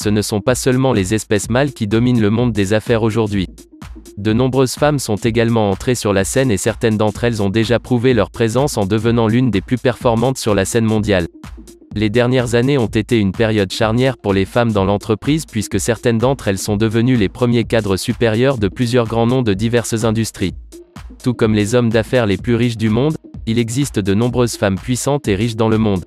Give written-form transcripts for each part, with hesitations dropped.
Ce ne sont pas seulement les espèces mâles qui dominent le monde des affaires aujourd'hui. De nombreuses femmes sont également entrées sur la scène et certaines d'entre elles ont déjà prouvé leur présence en devenant l'une des plus performantes sur la scène mondiale. Les dernières années ont été une période charnière pour les femmes dans l'entreprise puisque certaines d'entre elles sont devenues les premiers cadres supérieurs de plusieurs grands noms de diverses industries. Tout comme les hommes d'affaires les plus riches du monde, il existe de nombreuses femmes puissantes et riches dans le monde.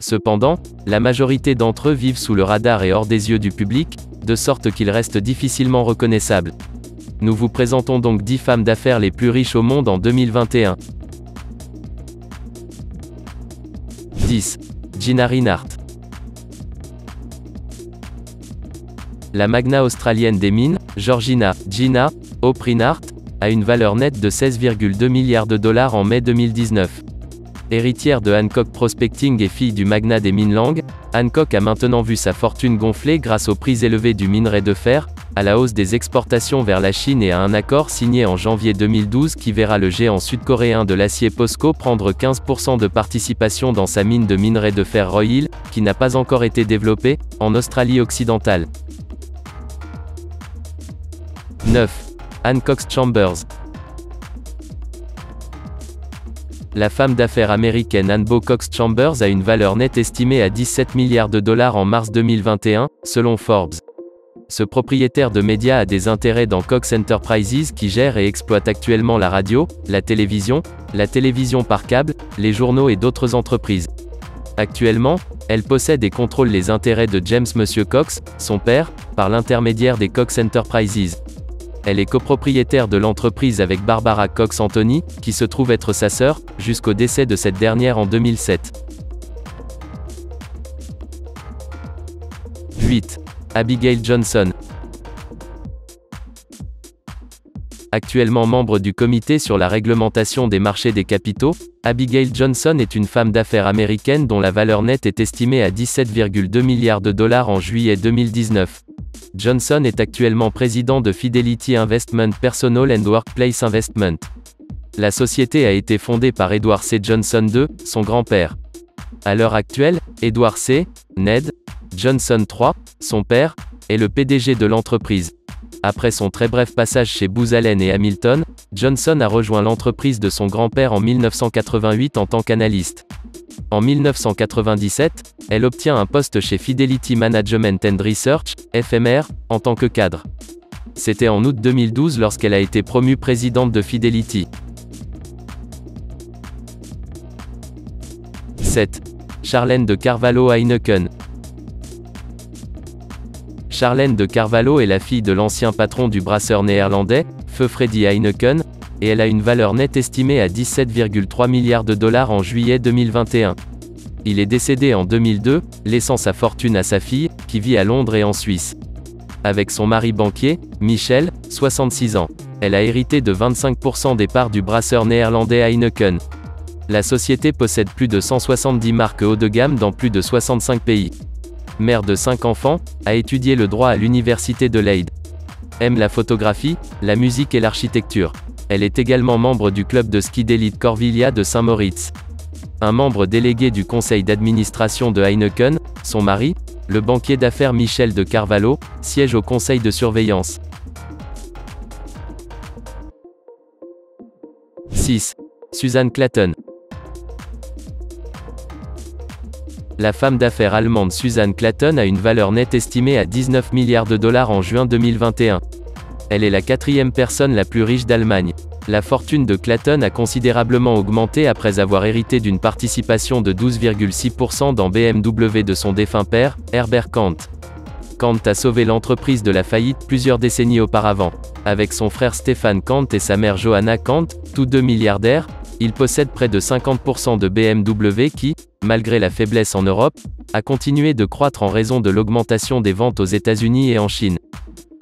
Cependant, la majorité d'entre eux vivent sous le radar et hors des yeux du public, de sorte qu'ils restent difficilement reconnaissables. Nous vous présentons donc 10 femmes d'affaires les plus riches au monde en 2021. 10. Gina Rinehart. La magnat australienne des mines, Georgina Gina Hope Rinehart, a une valeur nette de 16,2 milliards de dollars en mai 2019. Héritière de Hancock Prospecting et fille du magnat des mines Lang, Hancock a maintenant vu sa fortune gonfler grâce aux prix élevés du minerai de fer, à la hausse des exportations vers la Chine et à un accord signé en janvier 2012 qui verra le géant sud-coréen de l'acier POSCO prendre 15% de participation dans sa mine de minerai de fer Roy Hill, qui n'a pas encore été développée, en Australie occidentale. 9. Anne Cox Chambers. La femme d'affaires américaine Anne Bo Cox Chambers a une valeur nette estimée à 17 milliards de dollars en mars 2021, selon Forbes. Ce propriétaire de médias a des intérêts dans Cox Enterprises qui gère et exploite actuellement la radio, la télévision par câble, les journaux et d'autres entreprises. Actuellement, elle possède et contrôle les intérêts de James Monsieur Cox, son père, par l'intermédiaire des Cox Enterprises. Elle est copropriétaire de l'entreprise avec Barbara Cox Anthony, qui se trouve être sa sœur, jusqu'au décès de cette dernière en 2007. 8. Abigail Johnson. Actuellement membre du comité sur la réglementation des marchés des capitaux, Abigail Johnson est une femme d'affaires américaine dont la valeur nette est estimée à 17,2 milliards de dollars en juillet 2019. Johnson est actuellement président de Fidelity Investment Personal and Workplace Investment. La société a été fondée par Edward C. Johnson II, son grand-père. À l'heure actuelle, Edward C. Ned Johnson III, son père, est le PDG de l'entreprise. Après son très bref passage chez Booz Allen et Hamilton, Johnson a rejoint l'entreprise de son grand-père en 1988 en tant qu'analyste. En 1997, elle obtient un poste chez Fidelity Management and Research, FMR, en tant que cadre. C'était en août 2012 lorsqu'elle a été promue présidente de Fidelity. 7. Charlene de Carvalho Heineken. Charlene de Carvalho est la fille de l'ancien patron du brasseur néerlandais, feu Freddy Heineken, et elle a une valeur nette estimée à 17,3 milliards de dollars en juillet 2021. Il est décédé en 2002, laissant sa fortune à sa fille, qui vit à Londres et en Suisse. Avec son mari banquier, Michel, 66 ans, elle a hérité de 25% des parts du brasseur néerlandais Heineken. La société possède plus de 170 marques haut de gamme dans plus de 65 pays. Mère de 5 enfants, a étudié le droit à l'université de Leyde. Aime la photographie, la musique et l'architecture. Elle est également membre du club de ski d'élite Corviglia de Saint-Moritz. Un membre délégué du conseil d'administration de Heineken, son mari, le banquier d'affaires Michel de Carvalho, siège au conseil de surveillance. 6. Susan Clayton. La femme d'affaires allemande Susan Clayton a une valeur nette estimée à 19 milliards de dollars en juin 2021. Elle est la 4e personne la plus riche d'Allemagne. La fortune de Clayton a considérablement augmenté après avoir hérité d'une participation de 12,6% dans BMW de son défunt père, Herbert Kant. Kant a sauvé l'entreprise de la faillite plusieurs décennies auparavant. Avec son frère Stefan Kant et sa mère Johanna Kant, tous deux milliardaires, il possède près de 50% de BMW qui, malgré la faiblesse en Europe, a continué de croître en raison de l'augmentation des ventes aux États-Unis et en Chine.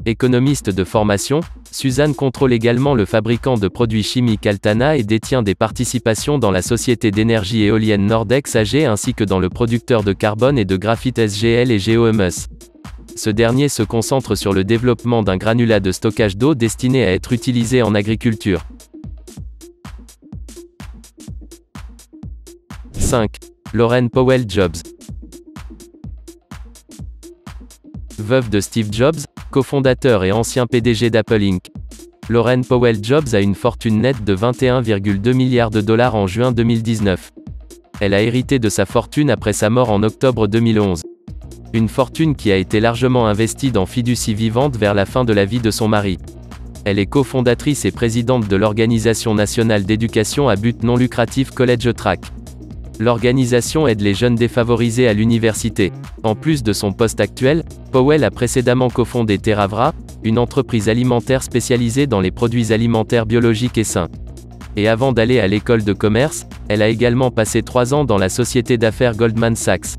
Économiste de formation, Suzanne contrôle également le fabricant de produits chimiques Altana et détient des participations dans la société d'énergie éolienne Nordex AG ainsi que dans le producteur de carbone et de graphite SGL et GeoEmus. Ce dernier se concentre sur le développement d'un granulat de stockage d'eau destiné à être utilisé en agriculture. 5. Lauren Powell Jobs. Veuve de Steve Jobs, cofondateur et ancien PDG d'Apple Inc. Laurene Powell Jobs a une fortune nette de 21,2 milliards de dollars en juin 2019. Elle a hérité de sa fortune après sa mort en octobre 2011. Une fortune qui a été largement investie dans fiducie vivante vers la fin de la vie de son mari. Elle est cofondatrice et présidente de l'Organisation nationale d'éducation à but non lucratif College Track. L'organisation aide les jeunes défavorisés à l'université. En plus de son poste actuel, Powell a précédemment cofondé Terravra, une entreprise alimentaire spécialisée dans les produits alimentaires biologiques et sains. Et avant d'aller à l'école de commerce, elle a également passé 3 ans dans la société d'affaires Goldman Sachs.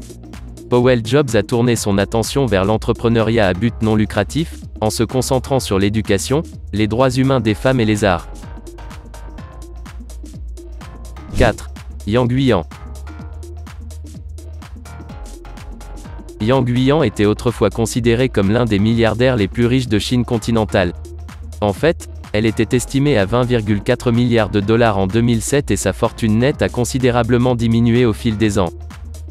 Powell Jobs a tourné son attention vers l'entrepreneuriat à but non lucratif, en se concentrant sur l'éducation, les droits humains des femmes et les arts. 4. Yang Guiyan. Yang Guiyan était autrefois considérée comme l'un des milliardaires les plus riches de Chine continentale. En fait, elle était estimée à 20,4 milliards de dollars en 2007 et sa fortune nette a considérablement diminué au fil des ans.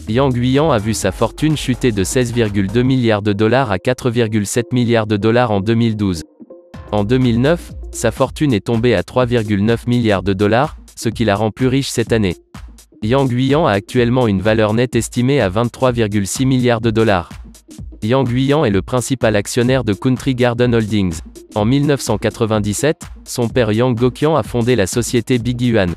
Yang Guiyan a vu sa fortune chuter de 16,2 milliards de dollars à 4,7 milliards de dollars en 2012. En 2009, sa fortune est tombée à 3,9 milliards de dollars, ce qui la rend plus riche cette année. Yang Guiyan a actuellement une valeur nette estimée à 23,6 milliards de dollars. Yang Guiyan est le principal actionnaire de Country Garden Holdings. En 1997, son père Yang Goqian a fondé la société Big Yuan.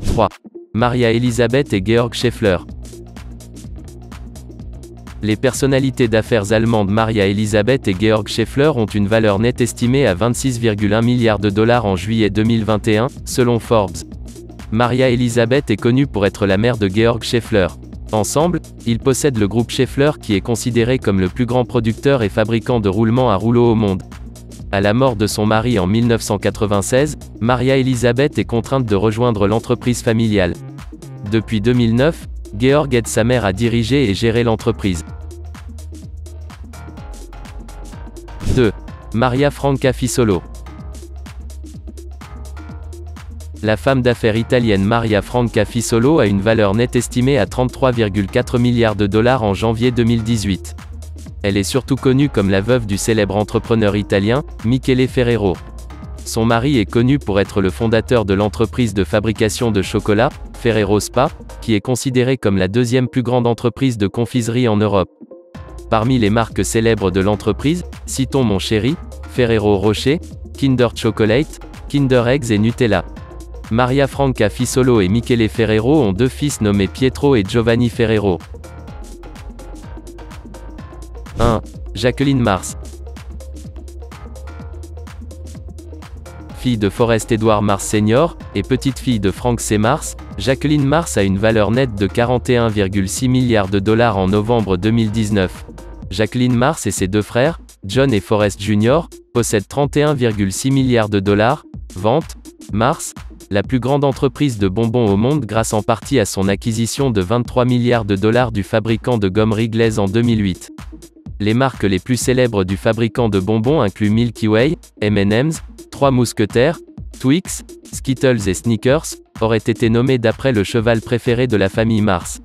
3. Maria Elisabeth et Georg Scheffler. Les personnalités d'affaires allemandes Maria Elisabeth et Georg Scheffler ont une valeur nette estimée à 26,1 milliards de dollars en juillet 2021, selon Forbes. Maria Elisabeth est connue pour être la mère de Georg Scheffler. Ensemble, ils possèdent le groupe Scheffler qui est considéré comme le plus grand producteur et fabricant de roulements à rouleaux au monde. À la mort de son mari en 1996, Maria Elisabeth est contrainte de rejoindre l'entreprise familiale. Depuis 2009, Georg aide sa mère à diriger et gérer l'entreprise. 2. Maria Franca Fisolo. La femme d'affaires italienne Maria Franca Fisolo a une valeur nette estimée à 33,4 milliards de dollars en janvier 2018. Elle est surtout connue comme la veuve du célèbre entrepreneur italien, Michele Ferrero. Son mari est connu pour être le fondateur de l'entreprise de fabrication de chocolat, Ferrero Spa, qui est considérée comme la deuxième plus grande entreprise de confiserie en Europe. Parmi les marques célèbres de l'entreprise, citons Mon Chéri, Ferrero Rocher, Kinder Chocolate, Kinder Eggs et Nutella. Maria Franca Fisolo et Michele Ferrero ont 2 fils nommés Pietro et Giovanni Ferrero. 1. Jacqueline Mars. Fille de Forrest Edward Mars Sr., et petite-fille de Frank C. Mars, Jacqueline Mars a une valeur nette de 41,6 milliards de dollars en novembre 2019. Jacqueline Mars et ses 2 frères, John et Forrest Jr., possèdent 31,6 milliards de dollars. Vente, Mars, la plus grande entreprise de bonbons au monde grâce en partie à son acquisition de 23 milliards de dollars du fabricant de gomme Wrigley's en 2008. Les marques les plus célèbres du fabricant de bonbons incluent Milky Way, M&M's, 3 Mousquetaires, Twix, Skittles et Snickers, auraient été nommés d'après le cheval préféré de la famille Mars.